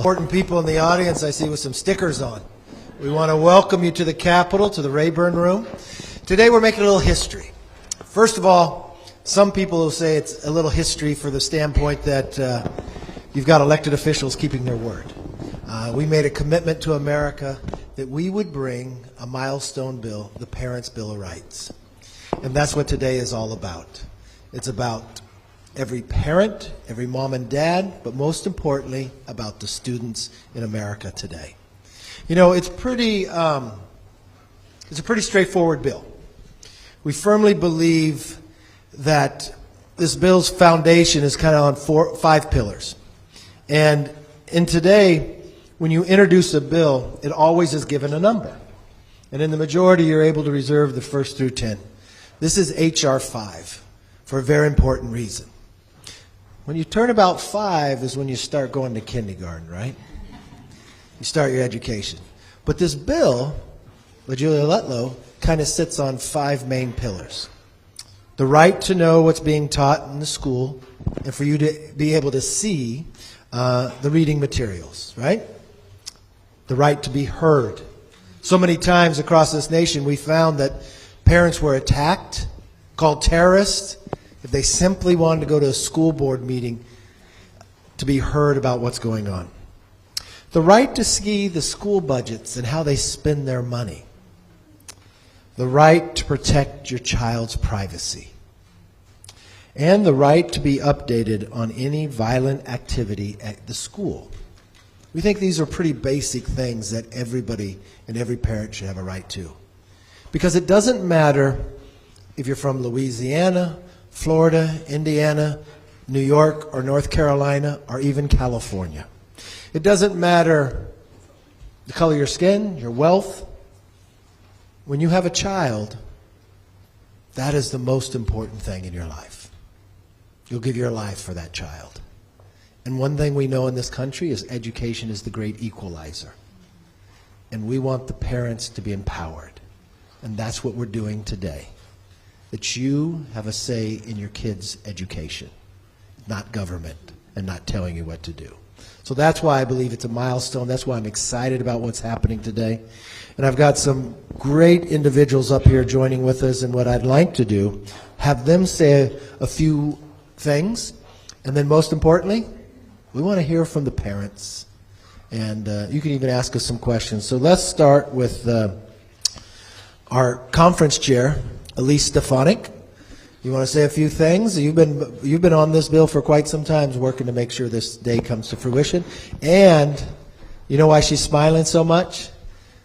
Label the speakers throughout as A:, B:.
A: Important people in the audience I see with some stickers on. We want to welcome you to the Capitol, to the Rayburn Room. Today we're making a little history. First of all, some people will say it's a little history for the standpoint that you've got elected officials keeping their word. We made a commitment to America that we would bring a milestone bill, the Parents' Bill of Rights. And that's what today is all about. It's about every parent, every mom and dad, but most importantly, about the students in America today. You know, it's a pretty straightforward bill. We firmly believe that this bill's foundation is kind of on 5 pillars. And in today, when you introduce a bill, it always is given a number. And in the majority, you're able to reserve the first through 10. This is H.R. 5 for a very important reason. When you turn about 5 is when you start going to kindergarten, right? You start your education. But this bill, with Julia Letlow, kind of sits on 5 main pillars. The right to know what's being taught in the school and for you to be able to see the reading materials, right? The right to be heard. So many times across this nation we found that parents were attacked, called terrorists, if they simply wanted to go to a school board meeting to be heard about what's going on. The right to see the school budgets and how they spend their money. The right to protect your child's privacy. And the right to be updated on any violent activity at the school. We think these are pretty basic things that everybody and every parent should have a right to. Because it doesn't matter if you're from Louisiana, Florida, Indiana, New York, or North Carolina, or even California. It doesn't matter the color of your skin, your wealth. When you have a child, that is the most important thing in your life. You'll give your life for that child. And one thing we know in this country is education is the great equalizer. And we want the parents to be empowered. And that's what we're doing today. That you have a say in your kids' education, not government, and not telling you what to do. So that's why I believe it's a milestone. That's why I'm excited about what's happening today. And I've got some great individuals up here joining with us, and what I'd like to do, have them say a few things, and then most importantly, we want to hear from the parents. And you can even ask us some questions. So let's start with our conference chair, Elise Stefanik. You want to say a few things? You've been on this bill for quite some time, working to make sure this day comes to fruition. And you know why she's smiling so much?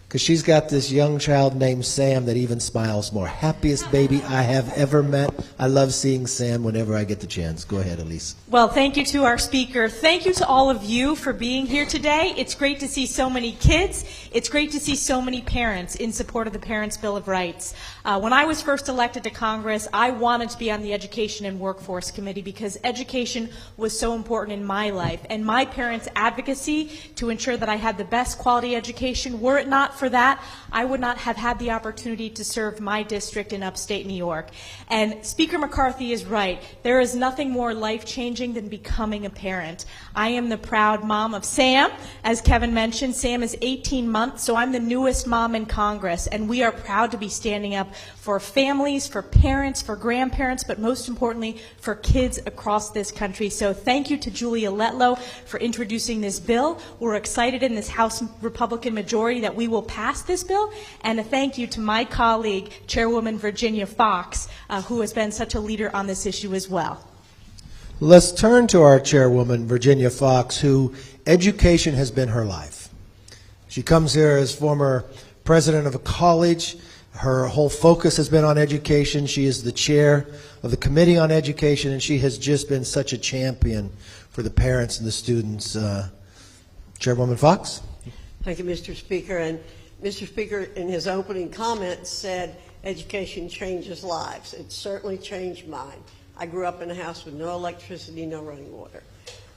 A: Because she's got this young child named Sam that even smiles more. Happiest baby I have ever met. I love seeing Sam whenever I get the chance. Go ahead, Elise.
B: Well, thank you to our speaker. Thank you to all of you for being here today. It's great to see so many kids. It's great to see so many parents in support of the Parents' Bill of Rights. When I was first elected to Congress, I wanted to be on the Education and Workforce Committee because education was so important in my life. And my parents' advocacy to ensure that I had the best quality education, were it not for that, I would not have had the opportunity to serve my district in upstate New York. And Speaker McCarthy is right. There is nothing more life-changing than becoming a parent. I am the proud mom of Sam. As Kevin mentioned, Sam is 18 months, so I'm the newest mom in Congress, and we are proud to be standing up for families, for parents, for grandparents, but most importantly, for kids across this country. So thank you to Julia Letlow for introducing this bill. We're excited in this House Republican majority that we will pass this bill, and a thank you to my colleague, Chairwoman Virginia Fox, who has been such a leader on this issue as well.
A: Let's turn to our Chairwoman, Virginia Fox, who education has been her life. She comes here as former president of a college. Her whole focus has been on education. She is the chair of the Committee on Education, and she has just been such a champion for the parents and the students. Chairwoman Fox?
C: Thank you, Mr. Speaker. And Mr. Speaker, in his opening comments, said education changes lives. It certainly changed mine. I grew up in a house with no electricity, no running water.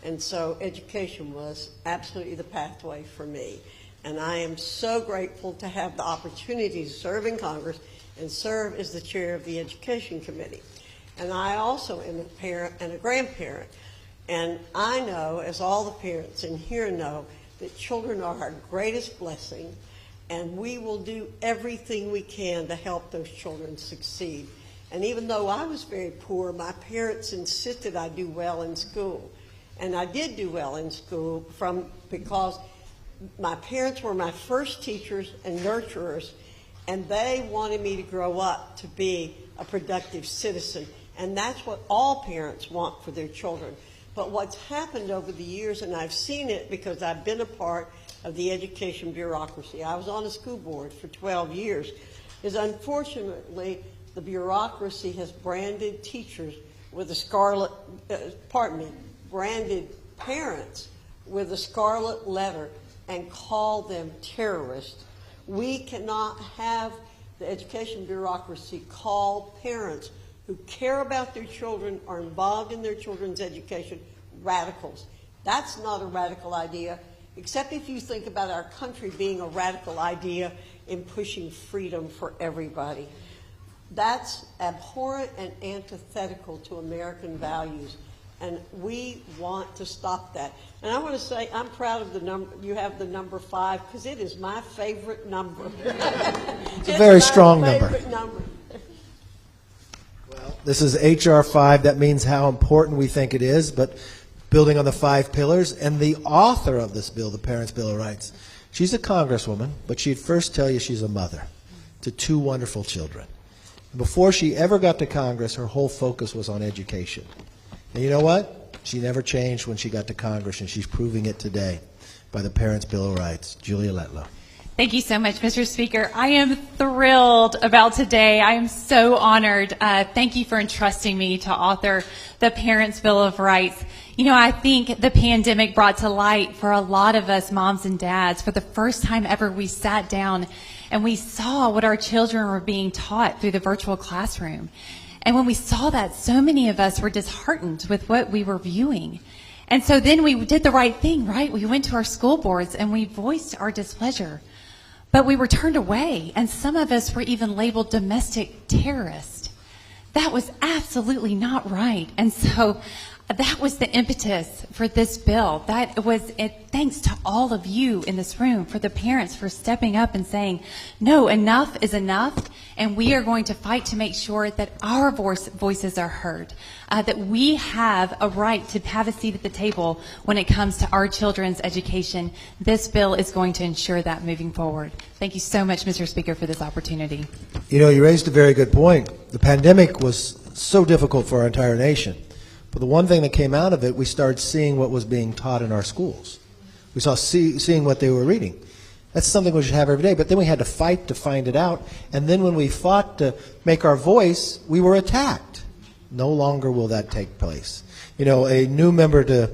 C: And so education was absolutely the pathway for me. And I am so grateful to have the opportunity to serve in Congress and serve as the chair of the Education Committee. And I also am a parent and a grandparent. And I know, as all the parents in here know, that children are our greatest blessing, and we will do everything we can to help those children succeed. And even though I was very poor, my parents insisted I do well in school. And I did do well in school because my parents were my first teachers and nurturers, and they wanted me to grow up to be a productive citizen. And that's what all parents want for their children. But what's happened over the years, and I've seen it because I've been a part of the education bureaucracy. I was on the school board for 12 years, is unfortunately the bureaucracy has branded teachers with a scarlet, branded parents with a scarlet letter and called them terrorists. We cannot have the education bureaucracy call parents who care about their children, are involved in their children's education, radicals. That's not a radical idea, except if you think about our country being a radical idea in pushing freedom for everybody. That's abhorrent and antithetical to American values, and we want to stop that. And I want to say I'm proud of the number, you have the number 5, because it is my favorite number.
A: It's a very strong number. This is H.R. 5. That means how important we think it is, but building on the 5 pillars. And the author of this bill, the Parents' Bill of Rights, she's a congresswoman, but she'd first tell you she's a mother to 2 wonderful children. Before she ever got to Congress, her whole focus was on education. And you know what? She never changed when she got to Congress, and she's proving it today by the Parents' Bill of Rights. Julia Letlow.
D: Thank you so much, Mr. Speaker. I am thrilled about today. I am so honored. Thank you for entrusting me to author the Parents' Bill of Rights. You know, I think the pandemic brought to light for a lot of us moms and dads, for the first time ever, we sat down and we saw what our children were being taught through the virtual classroom. And when we saw that, so many of us were disheartened with what we were viewing. And so then we did the right thing, right? We went to our school boards and we voiced our displeasure. But we were turned away, and some of us were even labeled domestic terrorists. That was absolutely not right. And so that was the impetus for this bill. That was it. Thanks to all of you in this room, for the parents, for stepping up and saying, no, enough is enough, and we are going to fight to make sure that our voices are heard, that we have a right to have a seat at the table when it comes to our children's education. This bill is going to ensure that moving forward. Thank you so much, Mr. Speaker, for this opportunity.
A: You know, you raised a very good point. The pandemic was so difficult for our entire nation. But the one thing that came out of it, we started seeing what was being taught in our schools. We saw seeing what they were reading. That's something we should have every day. But then we had to fight to find it out. And then when we fought to make our voice, we were attacked. No longer will that take place. You know, a new member to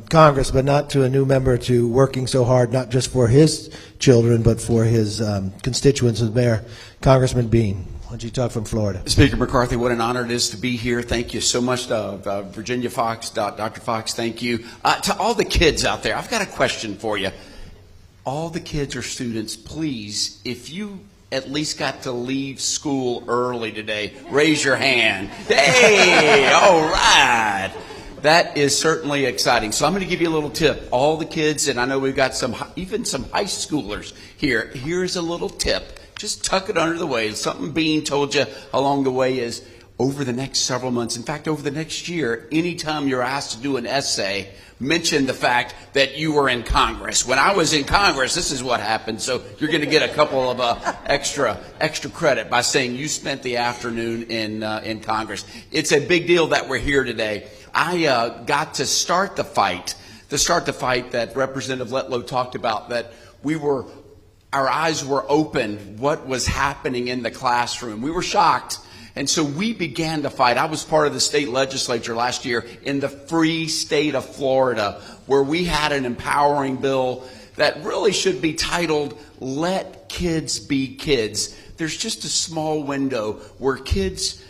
A: Congress, but not to a new member to working so hard, not just for his children, but for his constituents, as Mayor Congressman Bean. Why don't you talk from Florida?
E: Speaker McCarthy, what an honor it is to be here. Thank you so much, Virginia Fox, Dr. Fox, thank you. To all the kids out there, I've got a question for you. All the kids or students, please, if you at least got to leave school early today, raise your hand. Hey, all right. That is certainly exciting. So I'm going to give you a little tip. All the kids, and I know we've got even some high schoolers here. Here's a little tip. Just tuck it under the way. Something Bean told you along the way is over the next several months, in fact, over the next year, anytime you're asked to do an essay, mention the fact that you were in Congress. When I was in Congress, this is what happened. So you're going to get a couple of extra credit by saying you spent the afternoon in Congress. It's a big deal that we're here today. I got to start the fight that Representative Letlow talked about, that our eyes were open, what was happening in the classroom. We were shocked. And so we began to fight. I was part of the state legislature last year in the free state of Florida, where we had an empowering bill that really should be titled, Let Kids Be Kids. There's just a small window where kids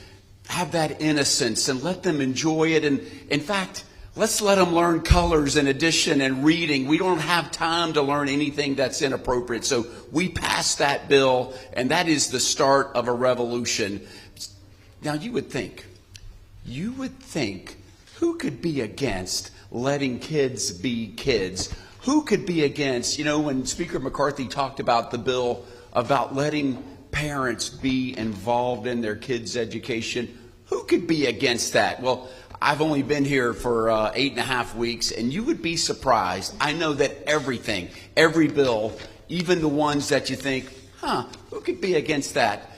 E: have that innocence and let them enjoy it. And in fact, let's let them learn colors and addition and reading. We don't have time to learn anything that's inappropriate. So we passed that bill, and that is the start of a revolution. Now you would think, who could be against letting kids be kids? Who could be against, when Speaker McCarthy talked about the bill about letting parents be involved in their kids' education, who could be against that? Well, I've only been here for 8.5 weeks, and you would be surprised. I know that every bill, even the ones that you think, who could be against that?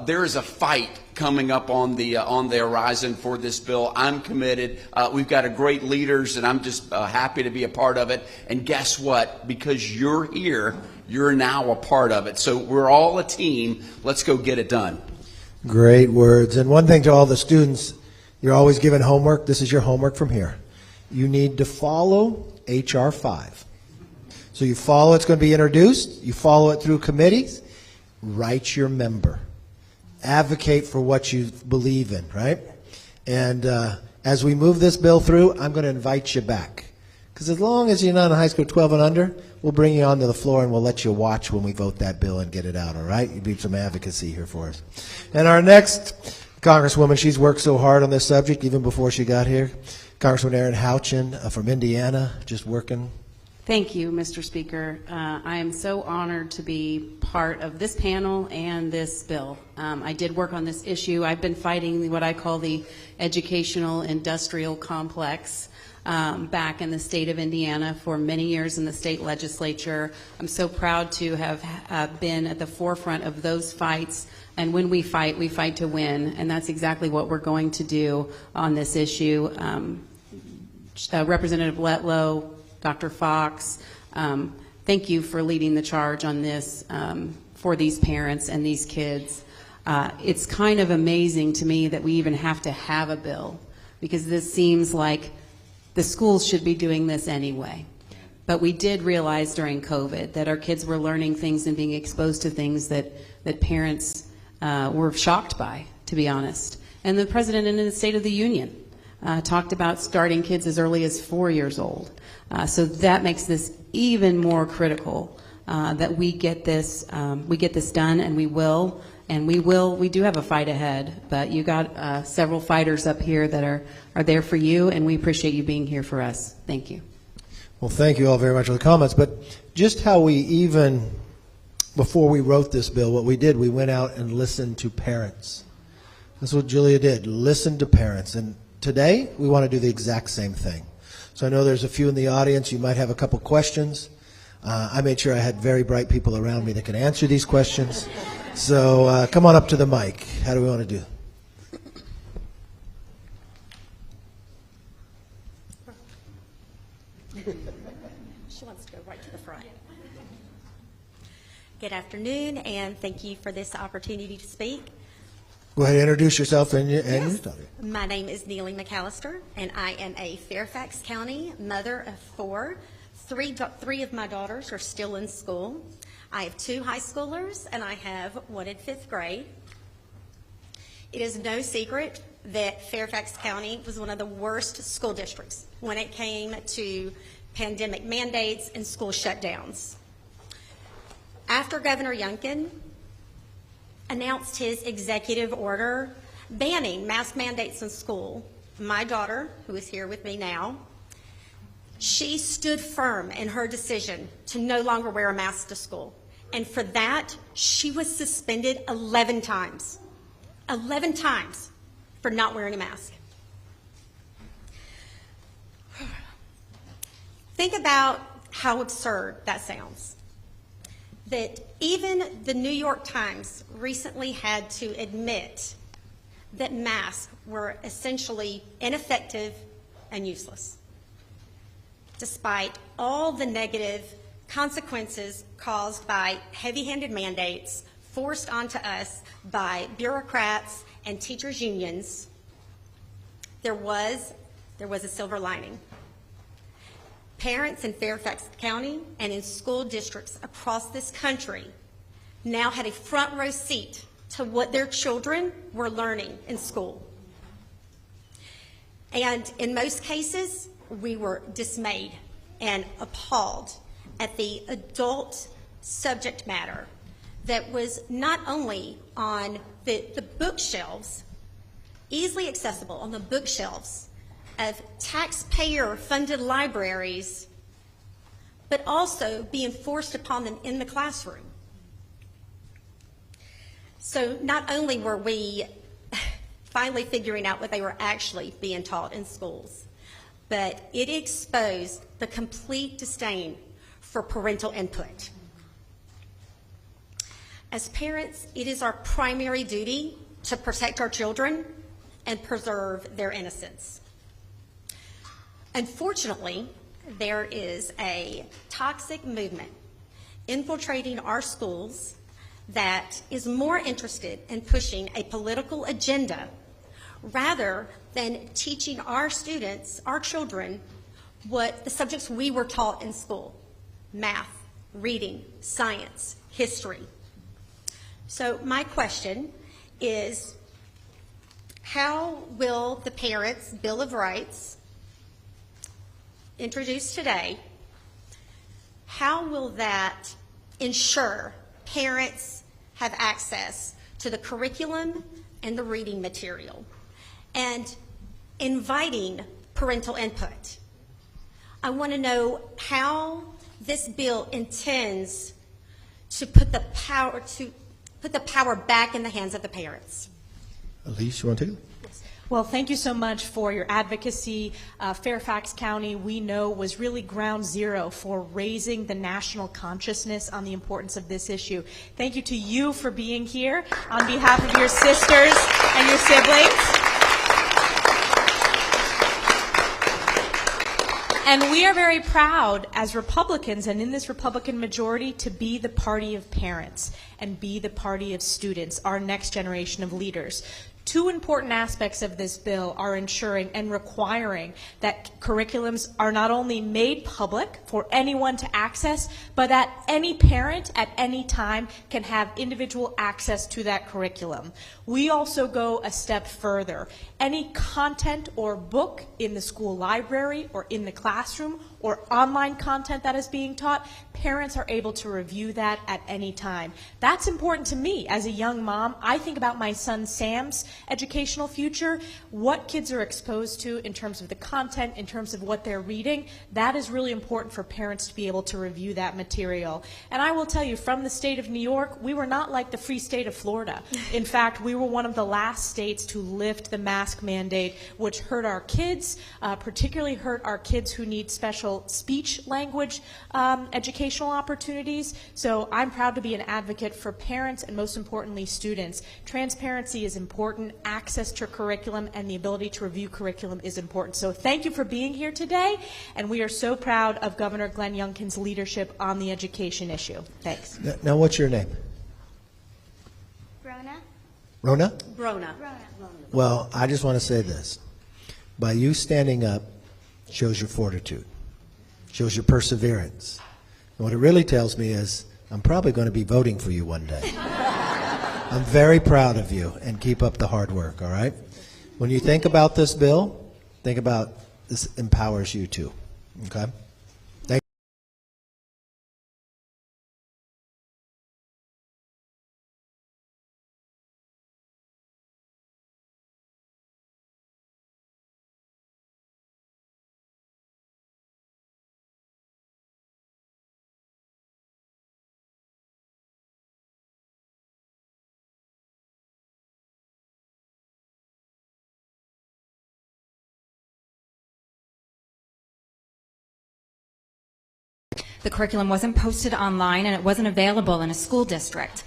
E: There is a fight coming up on the horizon for this bill. I'm committed. We've got a great leaders, and I'm just happy to be a part of it. And guess what? Because you're here, you're now a part of it. So we're all a team. Let's go get it done.
A: Great words. And one thing to all the students, you're always given homework. This is your homework from here. You need to follow H.R. 5. So you follow, it's going to be introduced. You follow it through committees. Write your member. Advocate for what you believe in, right? And as we move this bill through, I'm going to invite you back. Because as long as you're not in high school 12 and under, we'll bring you onto the floor and we'll let you watch when we vote that bill and get it out, all right? You need some advocacy here for us. And our next Congresswoman, she's worked so hard on this subject even before she got here. Congresswoman Erin Houchin from Indiana, just working.
F: Thank you, Mr. Speaker. I am so honored to be part of this panel and this bill. I did work on this issue. I've been fighting what I call the educational industrial complex back in the state of Indiana for many years in the state legislature. I'm so proud to have been at the forefront of those fights. And when we fight to win. And that's exactly what we're going to do on this issue. Representative Letlow, Dr. Fox, thank you for leading the charge on this for these parents and these kids. It's kind of amazing to me that we even have to have a bill, because this seems like the schools should be doing this anyway. But we did realize during COVID that our kids were learning things and being exposed to things that parents were shocked by, to be honest. And the president in the State of the Union talked about starting kids as early as 4 years old. So that makes this even more critical that we get this done, and we will. And we do have a fight ahead, but you got several fighters up here that are there for you, and we appreciate you being here for us. Thank you.
A: Well, thank you all very much for the comments. But just how we even, before we wrote this bill, what we did, we went out and listened to parents. That's what Julia did, listen to parents. And today, we want to do the exact same thing. So I know there's a few in the audience. You might have a couple questions. I made sure I had very bright people around me that can answer these questions. So come on up to the mic. How do we want to do?
G: She wants to go right to the front. Good afternoon, and thank you for this opportunity to speak.
A: Go ahead and introduce yourself and your story.
G: My name is Neely McAllister, and I am a Fairfax County mother of four. Three of my daughters are still in school. I have 2 high schoolers, and I have one in 5th grade. It is no secret that Fairfax County was one of the worst school districts when it came to pandemic mandates and school shutdowns. After Governor Youngkin announced his executive order banning mask mandates in school, my daughter, who is here with me now, she stood firm in her decision to no longer wear a mask to school. And for that, she was suspended 11 times. 11 times for not wearing a mask. Think about how absurd that sounds. That even the New York Times recently had to admit that masks were essentially ineffective and useless, despite all the negative consequences caused by heavy-handed mandates forced onto us by bureaucrats and teachers' unions. There was a silver lining. Parents in Fairfax County and in school districts across this country now had a front row seat to what their children were learning in school. And in most cases, we were dismayed and appalled at the adult subject matter that was not only on the bookshelves, easily accessible on the bookshelves of taxpayer-funded libraries, but also be enforced upon them in the classroom. So not only were we finally figuring out what they were actually being taught in schools, but it exposed the complete disdain for parental input. As parents, it is our primary duty to protect our children and preserve their innocence. Unfortunately, there is a toxic movement infiltrating our schools that is more interested in pushing a political agenda rather than teaching our students, our children, what the subjects we were taught in school: math, reading, science, history. So my question is, how will the Parents' Bill of Rights, introduced today, how will that ensure parents have access to the curriculum and the reading material, and inviting parental input? I want to know how this bill intends to put the power back in the hands of the parents.
A: Elise, you want to take it?
B: Well, thank you so much for your advocacy. Fairfax County, we know, was really ground zero for raising the national consciousness on the importance of this issue. Thank you to you for being here on behalf of your sisters and your siblings. And we are very proud as Republicans and in this Republican majority to be the party of parents and be the party of students, our next generation of leaders. Two important aspects of this bill are ensuring and requiring that curriculums are not only made public for anyone to access, but that any parent at any time can have individual access to that curriculum. We also go a step further. Any content or book in the school library or in the classroom or online content that is being taught, parents are able to review that at any time. That's important to me as a young mom. I think about my son Sam's educational future, what kids are exposed to in terms of the content, in terms of what they're reading. That is really important for parents to be able to review that material. And I will tell you, from the state of New York, we were not like the free state of Florida. In fact, we were one of the last states to lift the mask mandate, which hurt our kids, particularly hurt our kids who need special speech language educational opportunities. So I'm proud to be an advocate for parents and, most importantly, students. Transparency is important. Access to curriculum and the ability to review curriculum is important. So thank you for being here today, and we are so proud of Governor Glenn Youngkin's leadership on the education issue. Thanks.
A: Now, what's your name?
G: Rona?
A: Rona?
G: Rona.
A: Well, I just want to say this. By you standing up shows your fortitude, shows your perseverance. And what it really tells me is I'm probably going to be voting for you one day. I'm very proud of you, and keep up the hard work, all right? When you think about this bill, think about this empowers you too, okay?
H: The curriculum wasn't posted online and it wasn't available in a school district.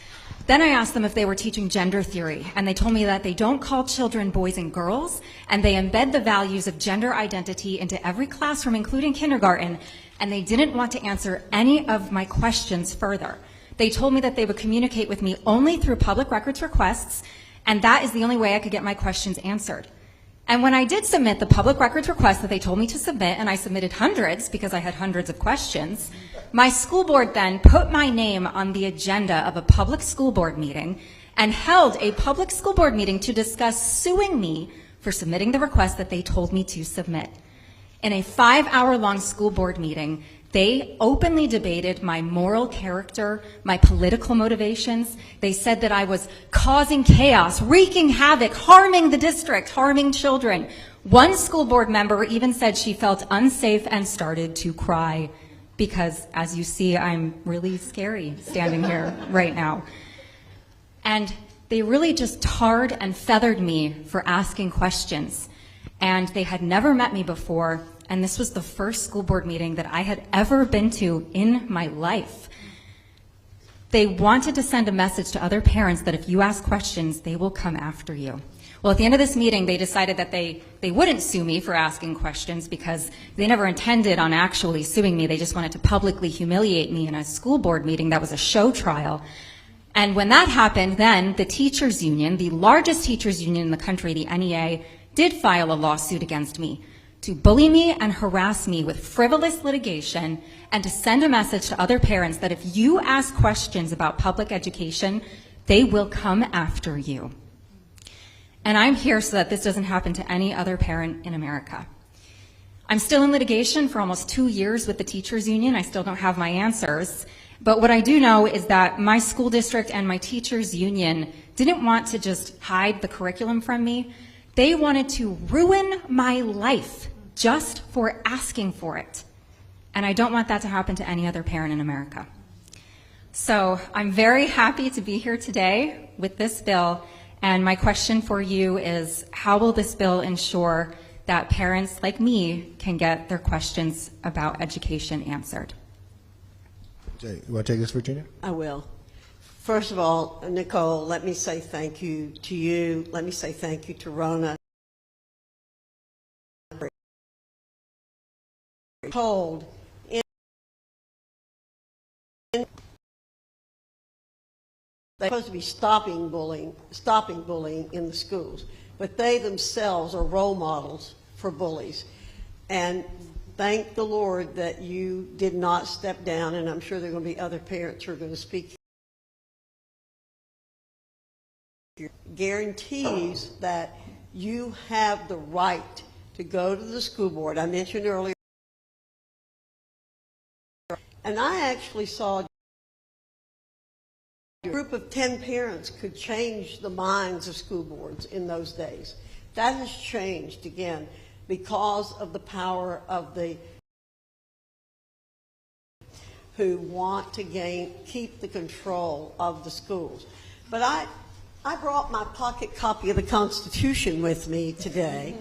H: Then I asked them if they were teaching gender theory, and they told me that they don't call children boys and girls, and they embed the values of gender identity into every classroom, including kindergarten, and they didn't want to answer any of my questions further. They told me that they would communicate with me only through public records requests, and that is the only way I could get my questions answered. And when I did submit the public records request that they told me to submit, and I submitted hundreds because I had hundreds of questions, my school board then put my name on the agenda of a public school board meeting and held a public school board meeting to discuss suing me for submitting the request that they told me to submit. In a 5-hour-long school board meeting, they openly debated my moral character, my political motivations. They said that I was causing chaos, wreaking havoc, harming the district, harming children. One school board member even said she felt unsafe and started to cry. because, as you see, I'm really scary standing here right now. And they really just tarred and feathered me for asking questions. And they had never met me before, and this was the first school board meeting that I had ever been to in my life. They wanted to send a message to other parents that if you ask questions, they will come after you. Well, at the end of this meeting, they decided that they wouldn't sue me for asking questions because they never intended on actually suing me. They just wanted to publicly humiliate me in a school board meeting that was a show trial. And when that happened, then the teachers union, the largest teachers union in the country, the NEA, did file a lawsuit against me to bully me and harass me with frivolous litigation and to send a message to other parents that if you ask questions about public education, they will come after you. And I'm here so that this doesn't happen to any other parent in America. I'm still in litigation for almost 2 years with the teachers union. I still don't have my answers. But what I do know is that my school district and my teachers union didn't want to just hide the curriculum from me. They wanted to ruin my life just for asking for it. And I don't want that to happen to any other parent in America. So I'm very happy to be here today with this bill. And my question for you is, how will this bill ensure that parents like me can get their questions about education answered?
A: You want to take this, Virginia?
C: I will. First of all, Nicole, let me say thank you to you. Let me say thank you to Rona. Told they're supposed to be stopping bullying in the schools, but they themselves are role models for bullies. And thank the Lord that you did not step down, and I'm sure there are going to be other parents who are going to speak. Guarantees that you have the right to go to the school board. I mentioned earlier, and I actually saw a group of 10 parents could change the minds of school boards in those days. That has changed again because of the power of the who want to keep the control of the schools. But I brought my pocket copy of the Constitution with me today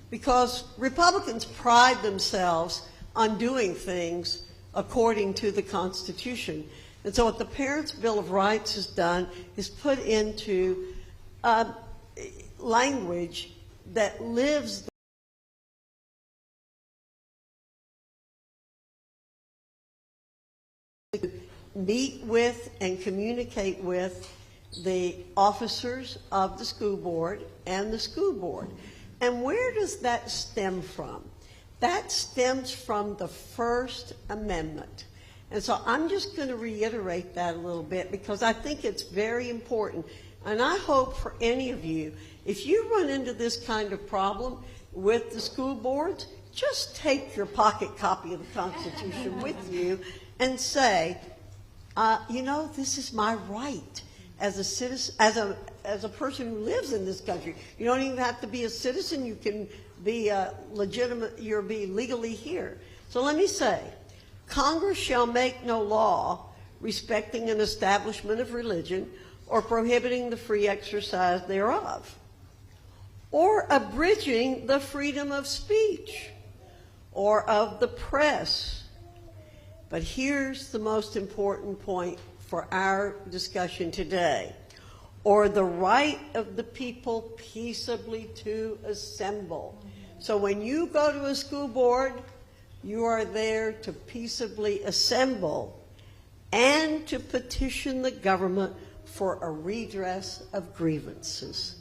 C: because Republicans pride themselves on doing things according to the Constitution. And so what the Parents' Bill of Rights has done is put into language that lives meet with and communicate with the officers of the school board and the school board. And where does that stem from? That stems from the First Amendment. And so I'm just going to reiterate that a little bit because I think it's very important. And I hope for any of you, if you run into this kind of problem with the school boards, just take your pocket copy of the Constitution with you and say, you know, this is my right as a citizen, as a person who lives in this country. You don't even have to be a citizen. You can be legitimate. You'll be legally here. So let me say, Congress shall make no law respecting an establishment of religion or prohibiting the free exercise thereof, or abridging the freedom of speech or of the press. But here's the most important point for our discussion today, or the right of the people peaceably to assemble. So when you go to a school board, you are there to peaceably assemble and to petition the government for a redress of grievances.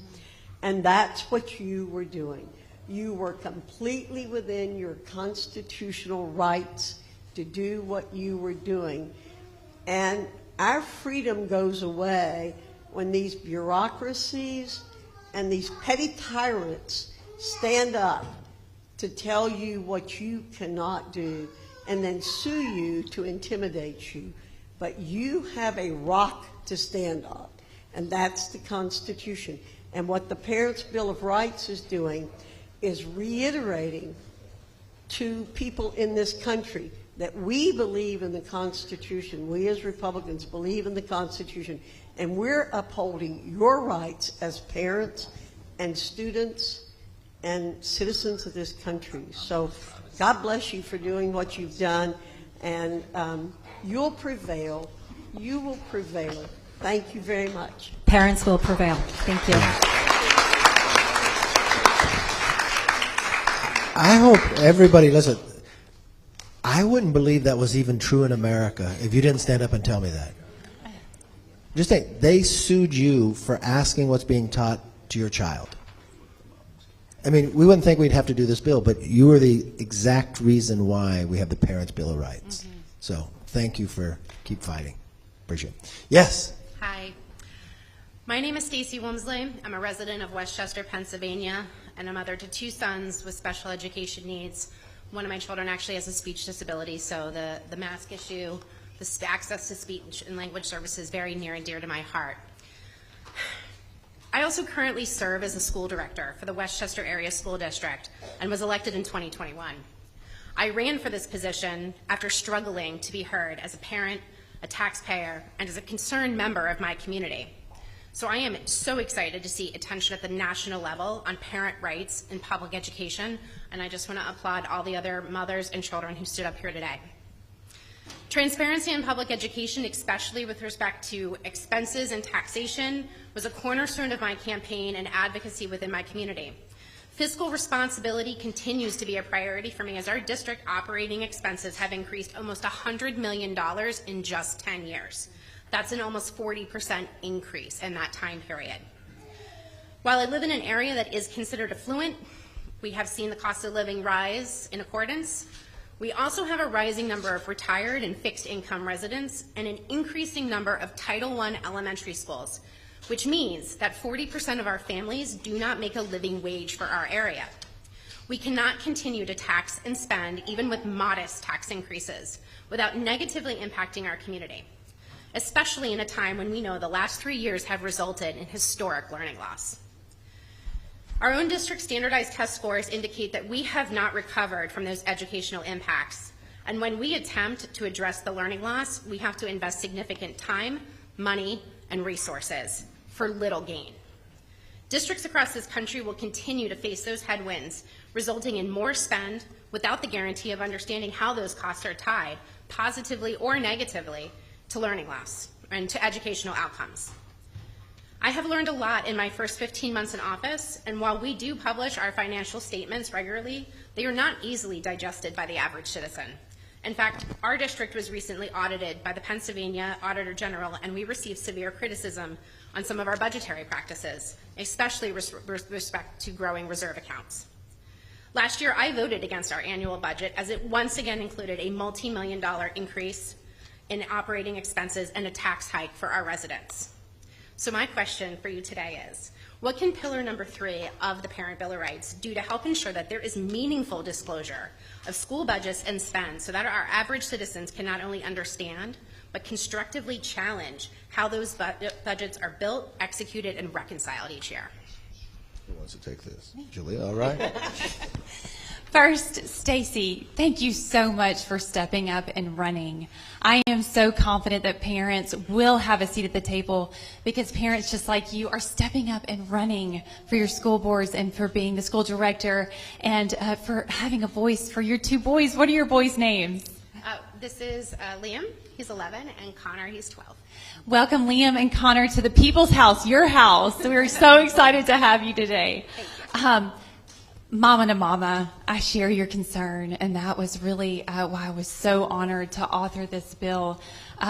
C: And that's what you were doing. You were completely within your constitutional rights to do what you were doing. And our freedom goes away when these bureaucracies and these petty tyrants stand up to tell you what you cannot do and then sue you to intimidate you. But you have a rock to stand on, and that's the Constitution. And what the Parents' Bill of Rights is doing is reiterating to people in this country that we believe in the Constitution. We as Republicans believe in the Constitution, and we're upholding your rights as parents and students and citizens of this country. So God bless you for doing what you've done, and you'll prevail. You will prevail. Thank you very much.
H: Parents will prevail. Thank you.
A: I hope everybody, listen, I wouldn't believe that was even true in America if you didn't stand up and tell me that. Just think, they sued you for asking what's being taught to your child. I mean, we wouldn't think we'd have to do this bill, but you are the exact reason why we have the Parents' Bill of Rights. So thank you for keep fighting. Appreciate it. Yes?
I: Hi. My name is Stacy Wimsley. I'm a resident of Westchester, Pennsylvania, and a mother to 2 sons with special education needs. One of my children actually has a speech disability, so the mask issue, the access to speech and language services is very near and dear to my heart. I also currently serve as a school director for the Westchester Area School District and was elected in 2021. I ran for this position after struggling to be heard as a parent, a taxpayer, and as a concerned member of my community. So I am so excited to see attention at the national level on parent rights in public education, and I just want to applaud all the other mothers and children who stood up here today. Transparency in public education, especially with respect to expenses and taxation, was a cornerstone of my campaign and advocacy within my community. Fiscal responsibility continues to be a priority for me as our district operating expenses have increased almost $100 million in just 10 years. That's an almost 40% increase in that time period. While I live in an area that is considered affluent, we have seen the cost of living rise in accordance. We also have a rising number of retired and fixed income residents and an increasing number of Title I elementary schools, which means that 40% of our families do not make a living wage for our area. We cannot continue to tax and spend, even with modest tax increases, without negatively impacting our community, especially in a time when we know the last 3 years have resulted in historic learning loss. Our own district standardized test scores indicate that we have not recovered from those educational impacts, and when we attempt to address the learning loss, we have to invest significant time, money, and resources for little gain. Districts across this country will continue to face those headwinds, resulting in more spend without the guarantee of understanding how those costs are tied, positively or negatively, to learning loss and to educational outcomes. I have learned a lot in my first 15 months in office, and while we do publish our financial statements regularly, they are not easily digested by the average citizen. In fact, our district was recently audited by the Pennsylvania Auditor General, and we received severe criticism on some of our budgetary practices, especially with respect to growing reserve accounts. Last year, I voted against our annual budget as it once again included a multi-million-dollar increase in operating expenses and a tax hike for our residents. So my question for you today is, what can pillar number 3 of the Parent Bill of Rights do to help ensure that there is meaningful disclosure of school budgets and spend so that our average citizens can not only understand, but constructively challenge how those budgets are built, executed, and reconciled each year?
A: Who wants to take this? Julia, all right?
D: First, Stacy, thank you so much for stepping up and running. I am so confident that parents will have a seat at the table because parents just like you are stepping up and running for your school boards and for being the school director and for having a voice for your 2 boys. What are your boys' names?
I: This is Liam, he's 11, and Connor, he's 12.
D: Welcome, Liam and Connor, to the People's House, your house. We're so excited to have you today. Mama to Mama, I share your concern, and that was really why I was so honored to author this bill,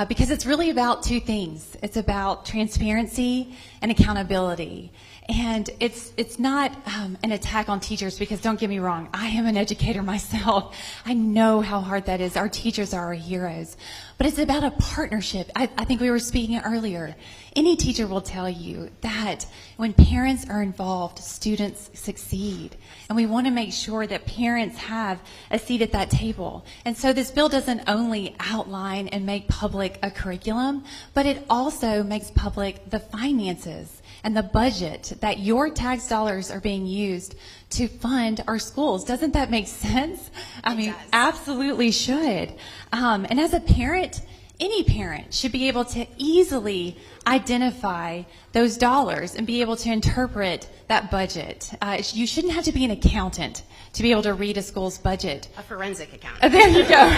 D: because it's really about 2 things. It's about transparency and accountability. And it's not an attack on teachers, because don't get me wrong, I am an educator myself. I know how hard that is. Our teachers are our heroes. But it's about a partnership. I think we were speaking earlier. Any teacher will tell you that when parents are involved, students succeed. And we want to make sure that parents have a seat at that table. And so this bill doesn't only outline and make public a curriculum, but it also makes public the finances and the budget that your tax dollars are being used to fund our schools. Doesn't that make sense? I mean,
I: does.
D: absolutely should. And as a parent, any parent should be able to easily identify those dollars and be able to interpret that budget. You shouldn't have to be an accountant to be able to read a school's budget.
I: A forensic accountant.
D: There you go.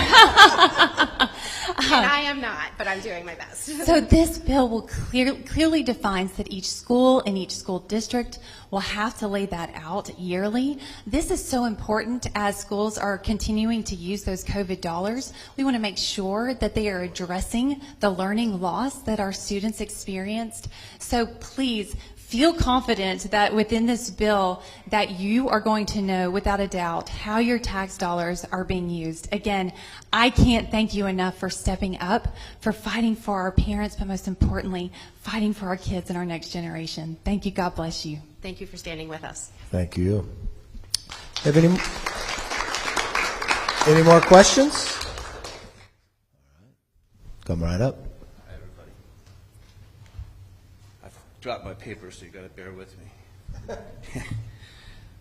I: And I am not, but I'm doing my best.
D: So this bill will clearly defines that each school and each school district will have to lay that out yearly. This is so important as schools are continuing to use those COVID dollars. We want to make sure that they are addressing the learning loss that our students experienced. So please feel confident that within this bill that you are going to know without a doubt how your tax dollars are being used. Again, I can't thank you enough for stepping up, for fighting for our parents, but most importantly, fighting for our kids and our next generation. Thank you. God bless you.
I: Thank you for standing with us.
A: Thank you. Have any more questions? Come right up.
J: Hi, everybody. I've dropped my paper, so you got to bear with me.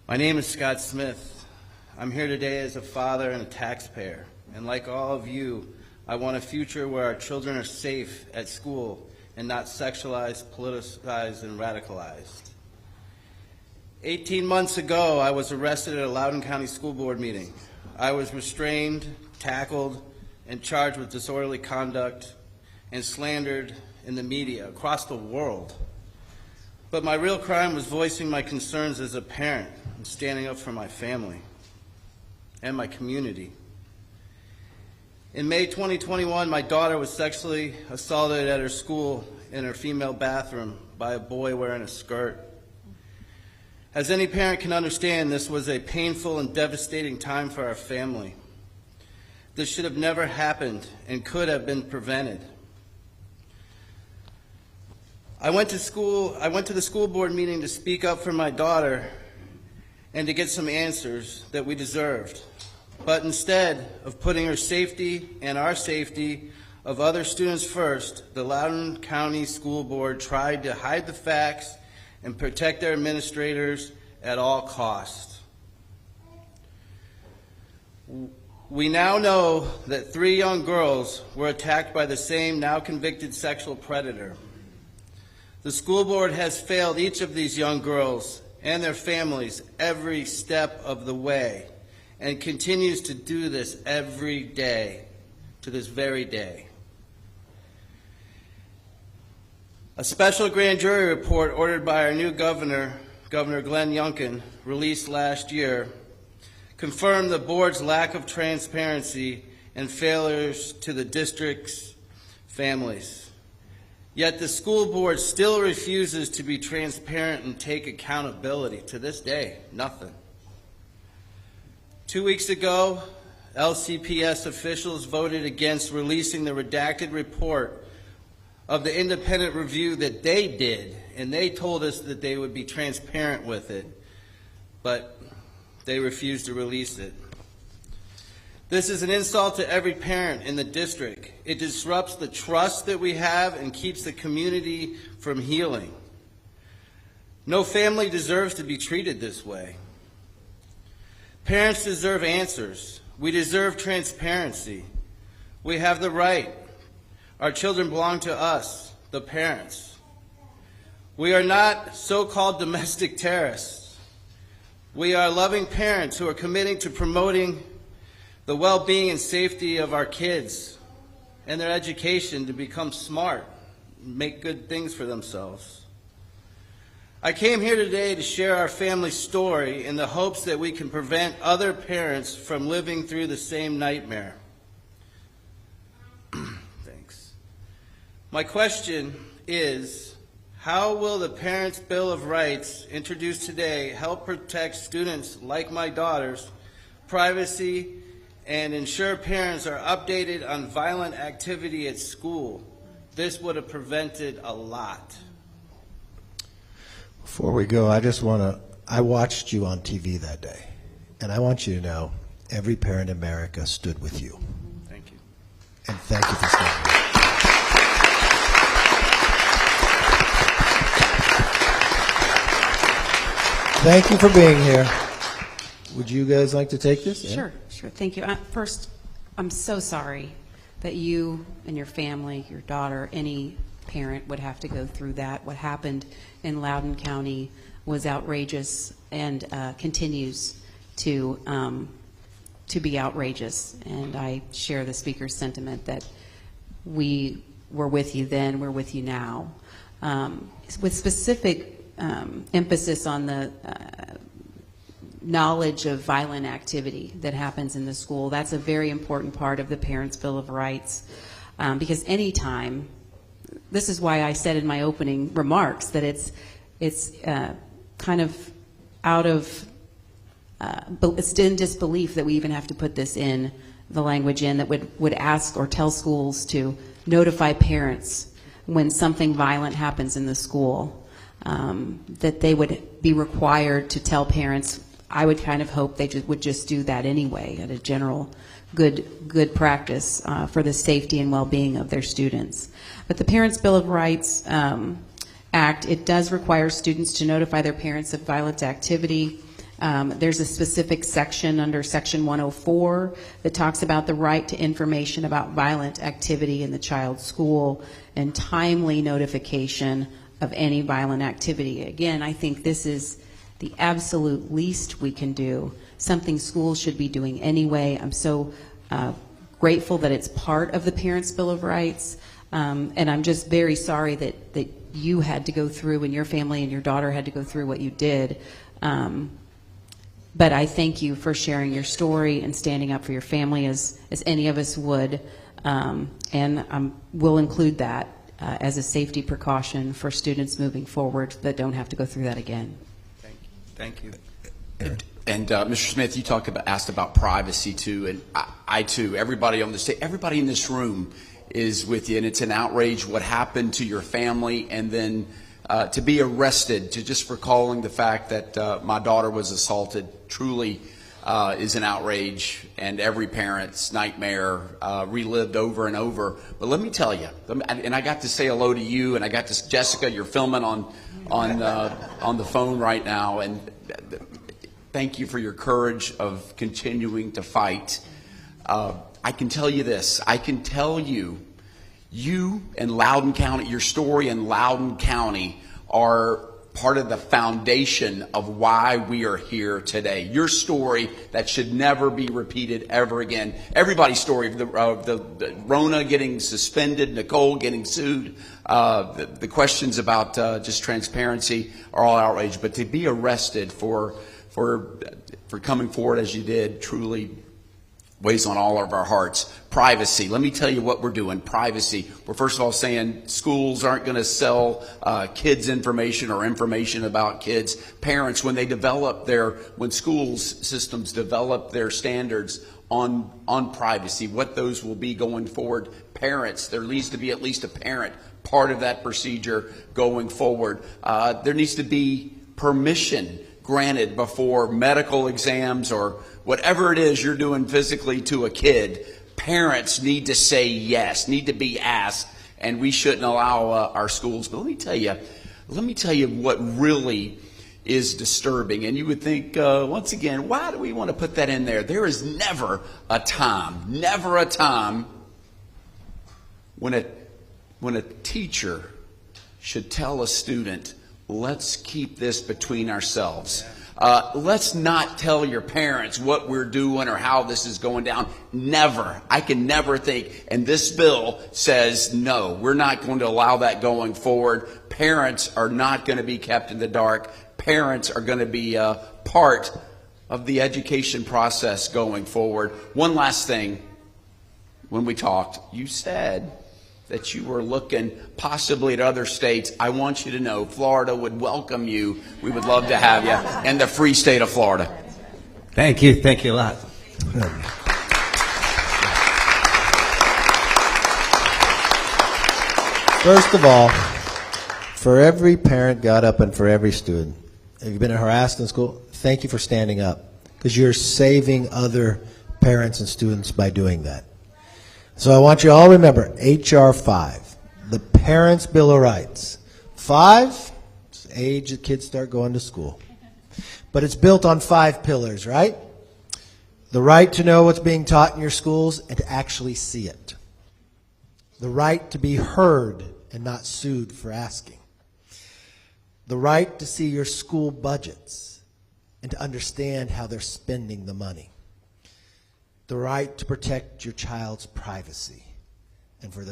J: My name is Scott Smith. I'm here today as a father and a taxpayer. And like all of you, I want a future where our children are safe at school and not sexualized, politicized, and radicalized. 18 months ago, I was arrested at a Loudoun County School Board meeting. I was restrained, tackled, and charged with disorderly conduct and slandered in the media across the world. But my real crime was voicing my concerns as a parent and standing up for my family and my community. In May 2021, my daughter was sexually assaulted at her school in her female bathroom by a boy wearing a skirt. As any parent can understand, this was a painful and devastating time for our family. This should have never happened and could have been prevented. I went to the school board meeting to speak up for my daughter and to get some answers that we deserved. But instead of putting her safety and our safety of other students first, the Loudoun County School Board tried to hide the facts and protect their administrators at all costs. We now know that 3 young girls were attacked by the same now convicted sexual predator. The school board has failed each of these young girls and their families every step of the way and continues to do this every day, to this very day. A special grand jury report ordered by our new governor, Governor Glenn Youngkin, released last year, confirmed the board's lack of transparency and failures to the district's families. Yet the school board still refuses to be transparent and take accountability. To this day, nothing. 2 weeks ago, LCPS officials voted against releasing the redacted report of the independent review that they did, and they told us that they would be transparent with it, but they refused to release it. This is an insult to every parent in the district. It disrupts the trust that we have and keeps the community from healing. No family deserves to be treated this way. Parents deserve answers. We deserve transparency. We have the right. Our children belong to us, the parents. We are not so-called domestic terrorists. We are loving parents who are committing to promoting the well-being and safety of our kids and their education to become smart and make good things for themselves. I came here today to share our family story in the hopes that we can prevent other parents from living through the same nightmare. Thanks. My question is, how will the Parents' Bill of Rights introduced today help protect students like my daughter's privacy and ensure parents are updated on violent activity at school? This would have prevented a lot.
A: Before we go, I watched you on TV that day, and I want you to know every parent in America stood with you.
J: Thank you.
A: And thank you for standing. Thank you for being here. Would you guys like to take this? Yeah.
F: Sure. Thank you. First, I'm so sorry that you and your family, your daughter, any parent would have to go through that. What happened in Loudoun County was outrageous and continues to be outrageous. And I share the speaker's sentiment that we were with you then, we're with you now. With specific emphasis on the knowledge of violent activity that happens in the school. That's a very important part of the Parents' Bill of Rights, because anytime, this is why I said in my opening remarks that it's kind of out of, it's in disbelief that we even have to put this in, the language in that would ask or tell schools to notify parents when something violent happens in the school, that they would be required to tell parents. I would kind of hope they would just do that anyway, at a general good practice for the safety and well-being of their students. But the Parents' Bill of Rights Act, it does require students to notify their parents of violent activity. There's a specific section under Section 104 that talks about the right to information about violent activity in the child's school and timely notification of any violent activity. Again, I think this is the absolute least we can do, something schools should be doing anyway. I'm so grateful that it's part of the Parents' Bill of Rights, and I'm just very sorry that you had to go through, and your family and your daughter had to go through what you did. But I thank you for sharing your story and standing up for your family as any of us would, and we'll include that as a safety precaution for students moving forward that don't have to go through that again.
J: Thank you.
E: And Mr. Smith, you asked about privacy too, and I too. Everybody on the stage, everybody in this room is with you, and it's an outrage what happened to your family, and then to be arrested just for calling the fact that my daughter was assaulted truly is an outrage, and every parent's nightmare relived over and over. But let me tell you, and I got to say hello to you, and I got to Jessica. You're filming on the phone right now, and thank you for your courage of continuing to fight. I can tell you this. I can tell you, you and Loudoun County, your story in Loudoun County are part of the foundation of why we are here today. Your story that should never be repeated ever again. Everybody's story, the Rona getting suspended, Nicole getting sued, the questions about just transparency are all outrage. But to be arrested for coming forward as you did truly weighs on all of our hearts. Privacy. Let me tell you what we're doing. Privacy. We're first of all saying schools aren't going to sell kids information or information about kids. Parents, when schools systems develop their standards on privacy, what those will be going forward. Parents, there needs to be at least a parent part of that procedure going forward. There needs to be permission granted before medical exams or whatever it is you're doing physically to a kid. Parents need to say yes, need to be asked, and we shouldn't allow our schools. But let me tell you what really is disturbing. And you would think, once again, why do we want to put that in there? There is never a time when a teacher should tell a student, let's keep this between ourselves. Let's not tell your parents what we're doing or how this is going down. Never. I can never think. And this bill says, no, we're not going to allow that going forward. Parents are not going to be kept in the dark. Parents are going to be part of the education process going forward. One last thing. When we talked, you said that you were looking possibly at other states. I want you to know Florida would welcome you. We would love to have you in the free state of Florida.
K: Thank you a lot.
A: First of all, for every parent got up and for every student, if you've been harassed in school, thank you for standing up, because you're saving other parents and students by doing that. So I want you all to remember H.R. 5, the Parents' Bill of Rights. 5 is the age that kids start going to school. But it's built on 5 pillars, right? The right to know what's being taught in your schools and to actually see it. The right to be heard and not sued for asking. The right to see your school budgets and to understand how they're spending the money. The right to protect your child's privacy. And for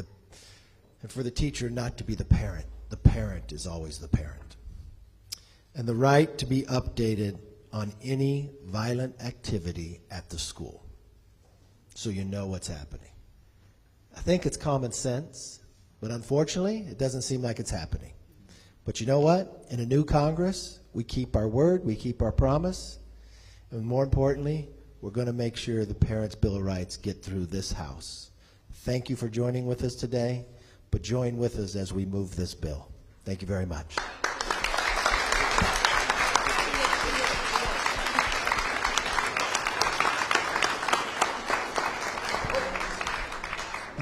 A: the teacher not to be the parent. The parent is always the parent. And the right to be updated on any violent activity at the school, so you know what's happening. I think it's common sense, but unfortunately, it doesn't seem like it's happening. But you know what? In a new Congress, we keep our word, we keep our promise, and more importantly, we're going to make sure the Parents' Bill of Rights get through this House. Thank you for joining with us today, but join with us as we move this bill. Thank you very much.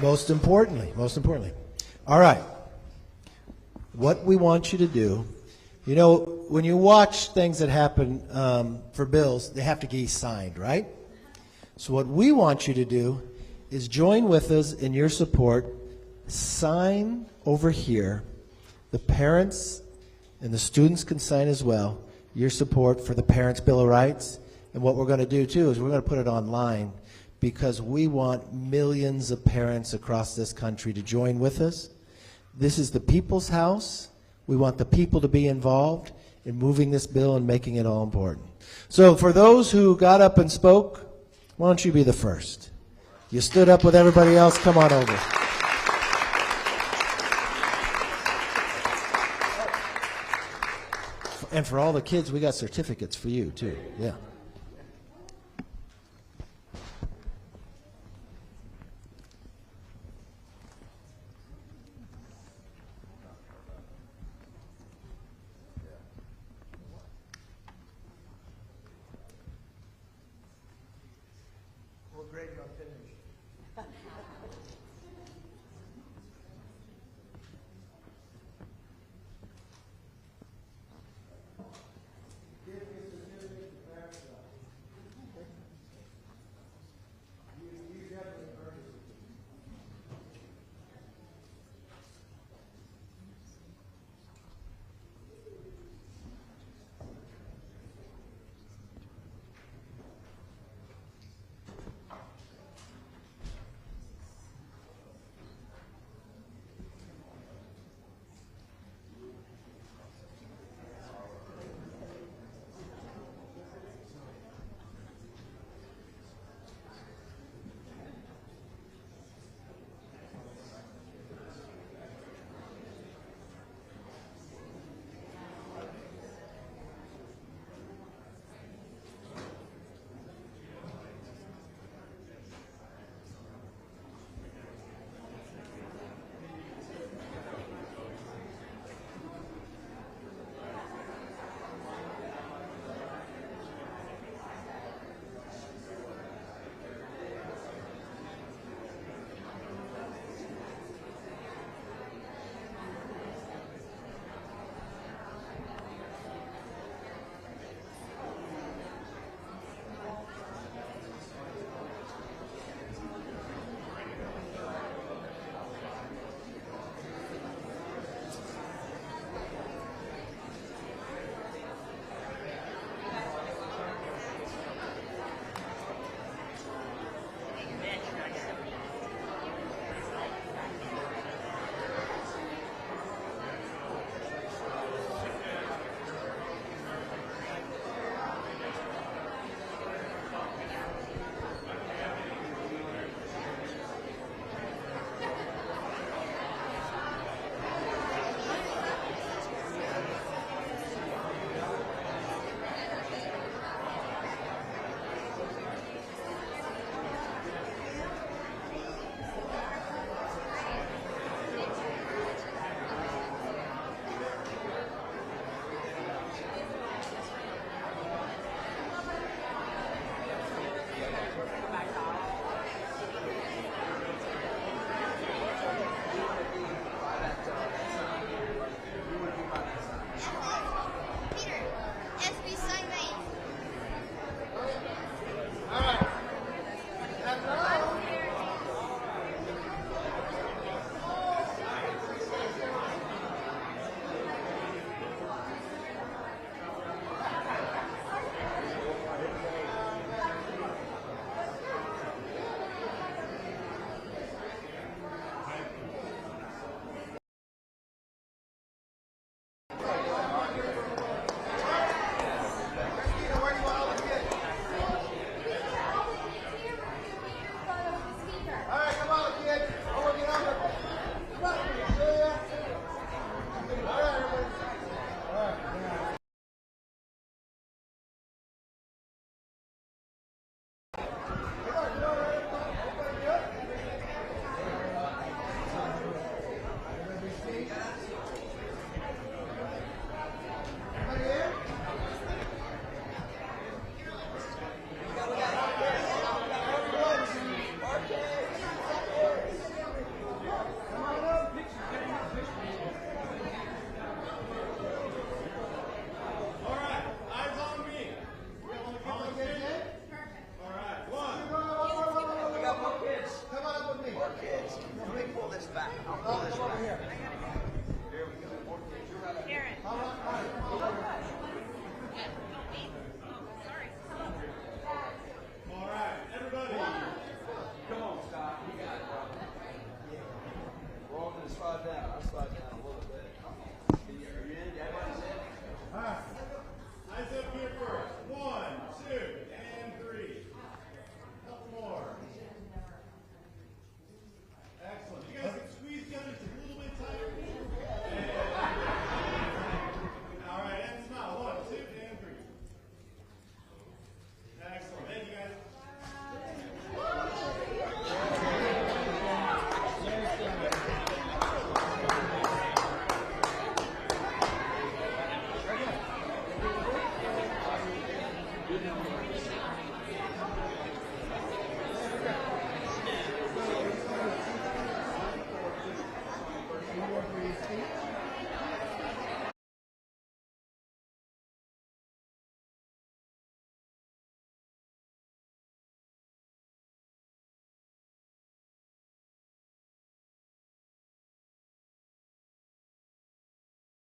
A: Most importantly, all right, what we want you to do, you know, when you watch things that happen for bills, they have to get signed, right? So what we want you to do is join with us in your support, sign over here, the parents and the students can sign as well, your support for the Parents' Bill of Rights. And what we're going to do too is we're going to put it online, because we want millions of parents across this country to join with us. This is the people's house. We want the people to be involved in moving this bill and making it all important. So for those who got up and spoke, why don't you be the first? You stood up with everybody else. Come on over. And for all the kids, we got certificates for you too. Yeah.